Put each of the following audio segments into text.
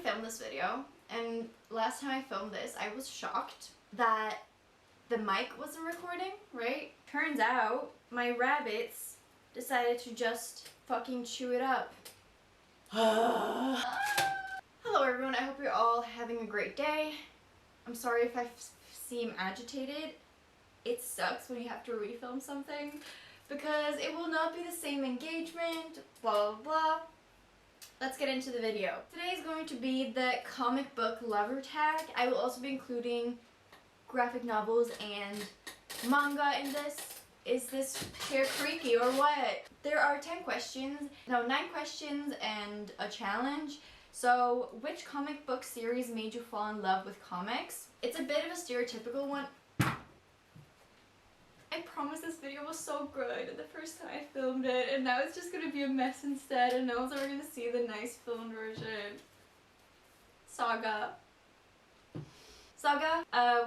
film this video, and last time I filmed this I was shocked that the mic wasn't recording, right? Turns out my rabbits decided to just fucking chew it up. Hello everyone, I hope you're all having a great day. I'm sorry if I seem agitated. It sucks when you have to refilm something because it will not be the same engagement, blah blah blah. Let's get into the video. Today is going to be the comic book lover tag. I will also be including graphic novels and manga in this. Is this hair creaky or what? There are 9 questions and a challenge. So, which comic book series made you fall in love with comics? It's a bit of a stereotypical one. I promise this video was so good the first time I filmed it, and now it's just gonna be a mess instead, and no one's ever gonna see the nice filmed version. Saga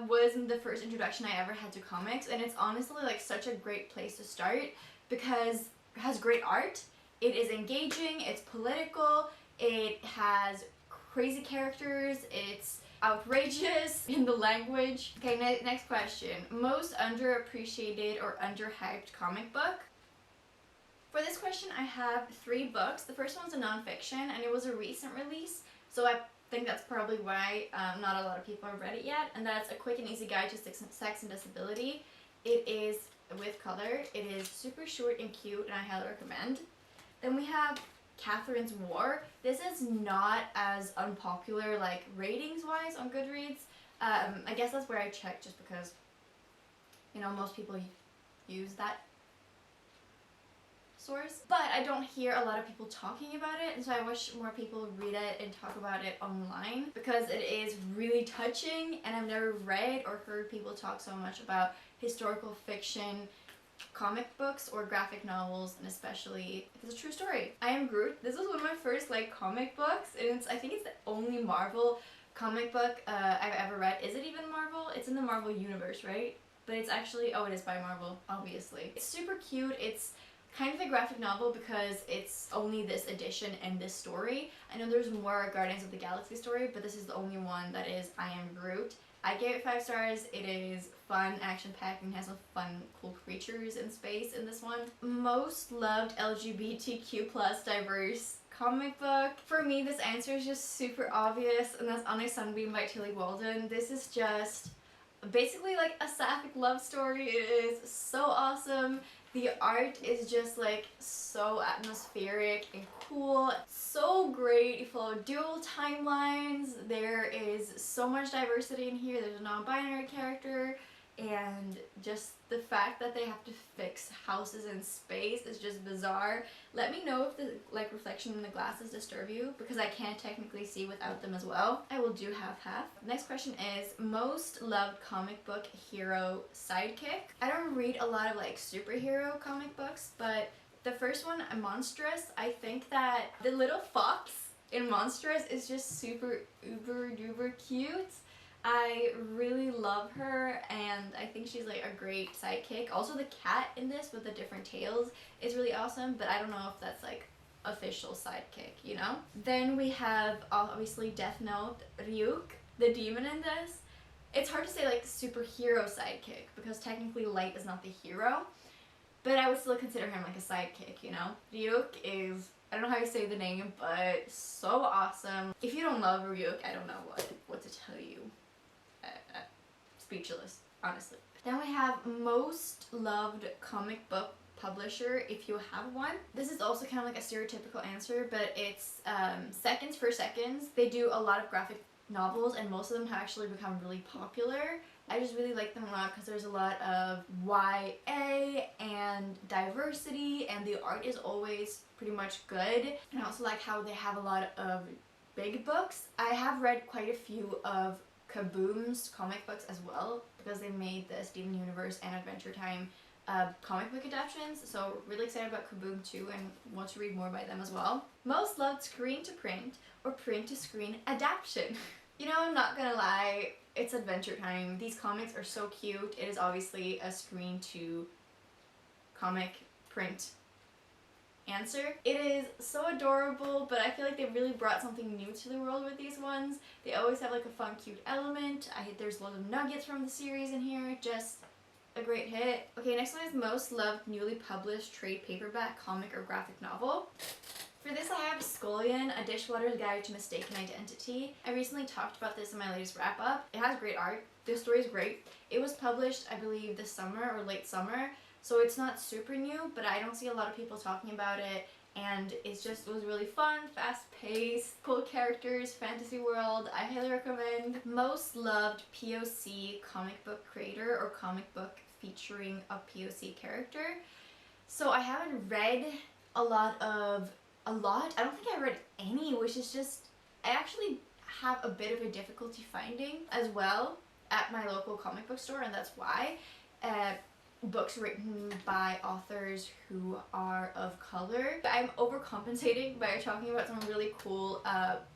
was the first introduction I ever had to comics, and it's honestly like such a great place to start because it has great art, it is engaging, it's political, it has crazy characters, it's outrageous in the language. Okay, next question. Most underappreciated or underhyped comic book? For this question I have 3 books. The first one's a non-fiction and it was a recent release, so I think that's probably why not a lot of people have read it yet, and that's A Quick and Easy Guide to Sex and Disability. It is with color, it is super short and cute, and I highly recommend. Then we have Catherine's War. This is not as unpopular like ratings wise on Goodreads. I guess that's where I checked just because, you know, most people use that source. But I don't hear a lot of people talking about it, and so I wish more people would read it and talk about it online because it is really touching, and I've never read or heard people talk so much about historical fiction comic books or graphic novels, and especially if it's a true story. I Am Groot. This was one of my first like comic books, and I think it's the only Marvel comic book I've ever read. Is it even Marvel? It's in the Marvel universe, right? But it's actually, oh, it is by Marvel, obviously. It's super cute. It's kind of a graphic novel because it's only this edition and this story. I know there's more Guardians of the Galaxy story, but this is the only one that is I Am Groot. I gave it 5 stars. It is fun, action-packed, and has some fun, cool creatures in space in this one. Most loved LGBTQ+ diverse comic book. For me, this answer is just super obvious, and that's On a Sunbeam by Tilly Walden. This is just basically like a sapphic love story. It is so awesome. The art is just like so atmospheric and cool. So great. You follow dual timelines. There is so much diversity in here. There's a non-binary character, and just the fact that they have to fix houses in space is just bizarre. Let me know if the like reflection in the glasses disturb you because I can't technically see without them as well. I will do half-half. Next question is most loved comic book hero sidekick. I don't read a lot of like superhero comic books, but the first one, Monstrous, I think that the little fox in Monstrous is just super uber duper cute. I really love her, and I think she's like a great sidekick. Also the cat in this with the different tails is really awesome, but I don't know if that's like official sidekick, you know? Then we have obviously Death Note, Ryuk, the demon in this. It's hard to say like superhero sidekick because technically Light is not the hero, but I would still consider him like a sidekick, you know? Ryuk is, I don't know how you say the name, but so awesome. If you don't love Ryuk, I don't know what to tell you. Speechless, honestly. Then we have most loved comic book publisher, if you have one. This is also kind of like a stereotypical answer, but it's Seconds for Seconds. They do a lot of graphic novels, and most of them have actually become really popular. I just really like them a lot because there's a lot of YA and diversity, and the art is always pretty much good. And I also like how they have a lot of big books. I have read quite a few of Kaboom's comic books as well because they made the Steven Universe and Adventure Time comic book adaptations, so really excited about Kaboom too and want to read more by them as well. Most loved screen to print or print to screen adaptation. You know, I'm not gonna lie, it's Adventure Time. These comics are so cute. It is obviously a screen to comic print answer. It is so adorable, but I feel like they really brought something new to the world with these ones. They always have like a fun, cute element. There's loads of nuggets from the series in here. Just a great hit. Okay, next one is most loved newly published trade paperback comic or graphic novel. For this I have Scullion, A Dishwater's Guide to Mistaken Identity. I recently talked about this in my latest wrap up. It has great art. This story is great. It was published, I believe, this summer or late summer, so it's not super new, but I don't see a lot of people talking about it, and it was really fun, fast-paced, cool characters, fantasy world. I highly recommend. Most loved POC comic book creator or comic book featuring a POC character. So I haven't read a lot. I don't think I read any, which is just, I actually have a bit of a difficulty finding as well at my local comic book store, and that's why. Books written by authors who are of color. I'm overcompensating by talking about some really cool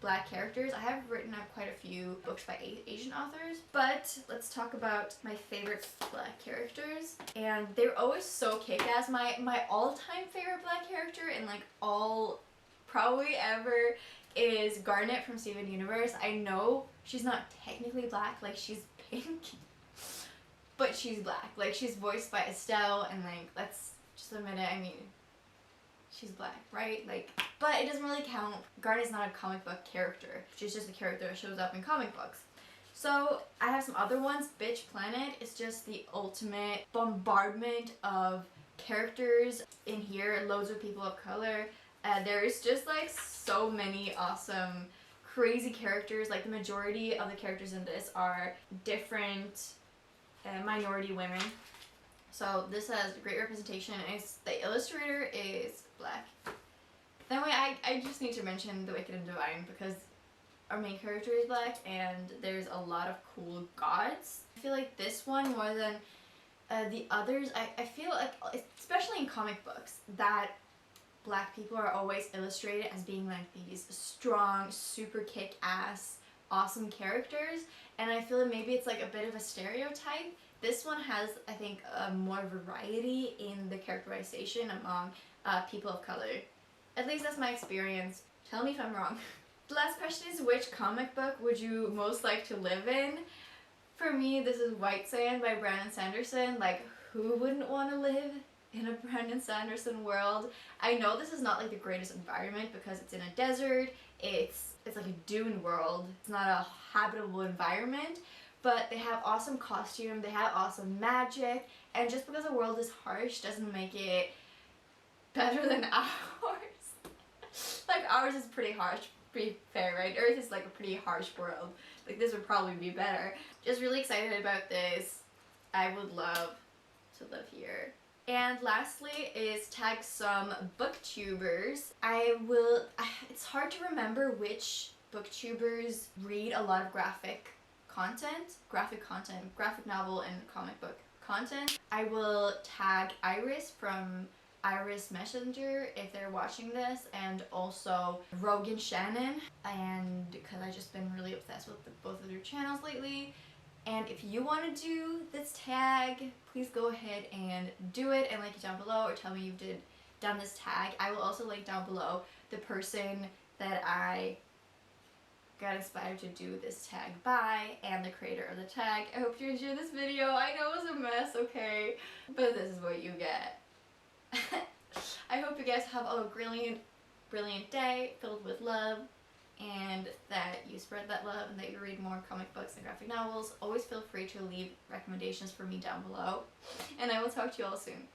black characters. I have written up quite a few books by Asian authors, but let's talk about my favorite black characters. And they're always so kick-ass. My all-time favorite black character and like all probably ever is Garnet from Steven Universe. I know she's not technically black, like she's pink, but she's black. Like, she's voiced by Estelle, and like, let's just admit it, I mean, she's black, right? Like, but it doesn't really count. Garnet's not a comic book character. She's just a character that shows up in comic books. So I have some other ones. Bitch Planet is just the ultimate bombardment of characters in here. Loads of people of color. There's just like so many awesome, crazy characters. Like, the majority of the characters in this are different minority women. So this has great representation. The illustrator is black. Then I just need to mention The Wicked and Divine because our main character is black and there's a lot of cool gods. I feel like this one more than the others, I feel like, especially in comic books, that black people are always illustrated as being like these strong, super kick-ass, awesome characters, and I feel like maybe it's like a bit of a stereotype. This one has, I think, more variety in the characterization among people of color. At least that's my experience. Tell me if I'm wrong. The last question is, which comic book would you most like to live in? For me, this is White Sand by Brandon Sanderson. Like, who wouldn't want to live in a Brandon Sanderson world? I know this is not like the greatest environment because it's in a desert. It's like a dune world. It's not a habitable environment, but they have awesome costume, they have awesome magic, and just because the world is harsh doesn't make it better than ours. Like, ours is pretty harsh, pretty fair, right? Earth is like a pretty harsh world. Like, this would probably be better. Just really excited about this. I would love to live here. And lastly is tag some booktubers. It's hard to remember which booktubers read a lot of graphic novel and comic book content. I will tag Iris from Iris Messenger if they're watching this, and also Rogan Shannon, and because I've just been really obsessed with both of their channels lately. And if you want to do this tag, please go ahead and do it and link it down below, or tell me you've done this tag. I will also link down below the person that I got inspired to do this tag by and the creator of the tag. I hope you enjoyed this video. I know it was a mess, okay? But this is what you get. I hope you guys have a brilliant day filled with love, and that you spread that love and that you read more comic books and graphic novels. Always feel free to leave recommendations for me down below, and I will talk to you all soon.